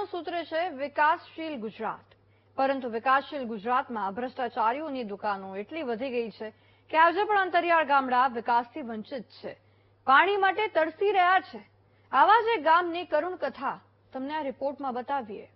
સરકારનું સૂત્ર છે વિકાસશીલ ગુજરાત, પરંતુ વિકાસશીલ ગુજરાતમાં ભ્રષ્ટાચારીઓની દુકાનો એટલી વધી ગઈ છે કે આજે પણ અંતરિયાળ ગામડા વિકાસથી વંચિત છે, પાણી માટે તરસી રહ્યા છે। આવા જ એક ગામની કરુણ કથા તમને આ રિપોર્ટમાં બતાવીએ।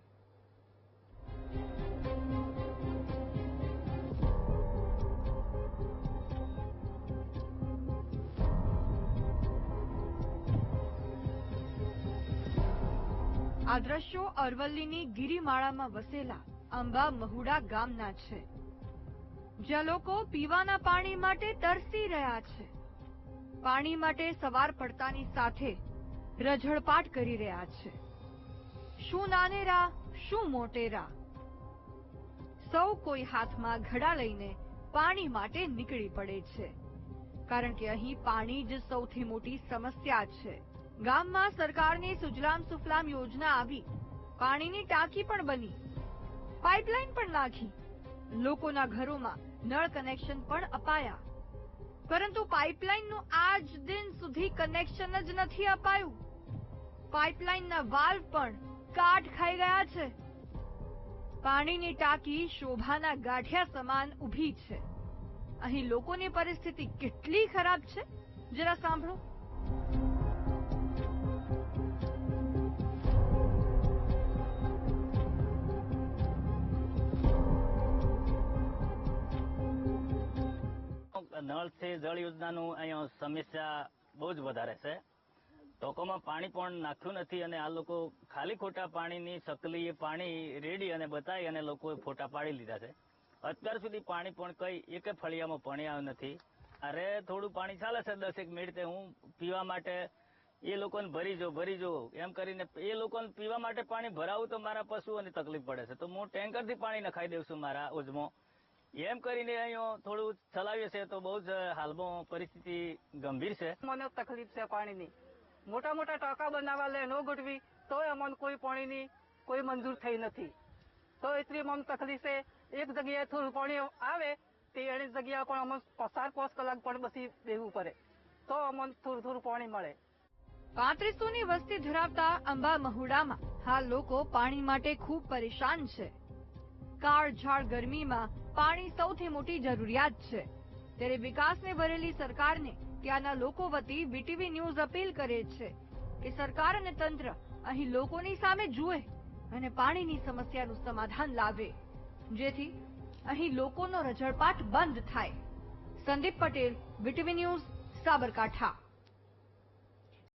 આ દ્રશ્યો અરવલ્લીની ગિરિમાળામાં વસેલા અંબા મહુડા ગામના છે, જ્યાં લોકો પીવાના પાણી માટે તરસી રહ્યા છે। પાણી માટે સવાર પડતાની સાથે રઝળપાટ કરી રહ્યા છે। શું નાનેરા, શું મોટેરા, સૌ કોઈ હાથમાં ઘડા લઈને પાણી માટે નીકળી પડે છે, કારણ કે અહીં પાણી જ સૌથી મોટી સમસ્યા છે। ગામમાં સરકારની સુજલામ સુફલામ યોજના આવી, પાણીની ટાંકી પણ બની, પાઇપલાઇન પણ નાખી, લોકોના ઘરોમાં નળ કનેક્શન પણ અપાયા, પરંતુ પાઇપલાઇનનું આજ દિન સુધી કનેક્શન જ નથી અપાયું। પાઇપલાઇનના વાલ્વ પણ કાટ ખાઈ ગયા છે। પાણીની ટાંકી શોભાના ગાંઠિયા સમાન ઊભી છે। અહીં લોકોની પરિસ્થિતિ કેટલી ખરાબ છે, જરા સાંભળો। નળ થી જળ યોજનાનું અહીંયા સમસ્યા બહુ જ વધારે છે। ટોકોમાં પાણી પણ નાખ્યું નથી અને આ લોકો ખાલી ખોટા પાણીની સકલીએ પાણી રેડી અને બતાવી અને લોકોએ ફોટા પાડી લીધા છે। અત્યાર સુધી પાણી પણ કઈ એક ફળિયામાં પાણી આવ્યું નથી। અરે થોડું પાણી ચાલે છે 10 મિનિટે, હું પીવા માટે એ લોકોને ભરી જો એમ કરીને એ લોકોને પીવા માટે પાણી ભરાવું તો મારા પશુઓને તકલીફ પડે છે, તો હું ટેન્કરથી પાણી નખાઈ દઉં છું મારા ઉજમાં। એમ કરીને અહીંયા થોડું ચલાવીએ છે તો બહુ જ હાલમાં પરિસ્થિતિ ગંભીર છે। મને તકલીફ છે પાણીની, મોટા મોટા ટાંકા બનાવવા લે નો ગોઠવી તોય અમને કોઈ પાણીની કોઈ મંજૂર થઈ નથી, તો એટલી મને તકલીફ છે। એક જગ્યાએ થોડું પાણી આવે તે એની જગ્યા પણ અમને 4-5 કલાક પણ બસી બેસવું પડે તો અમને થોડું પાણી મળે। 3500ની વસ્તી ધરાવતા અંબા મહુડામાં હાલ લોકો પાણી માટે ખૂબ પરેશાન છે। કાળઝાળ ગરમીમાં પાણી સૌથી મોટી જરૂરિયાત છે, ત્યારે વિકાસને ભરેલી સરકારને ત્યાંના લોકો વતી વીટીવી ન્યૂઝ અપીલ કરે છે કે સરકાર અને તંત્ર અહીં લોકોની સામે જુએ અને પાણીની સમસ્યાનું સમાધાન લાવે, જેથી અહીં લોકોનો રઝળપાટ બંધ થાય। Sandeep Patel, VTV news, Sabarkantha.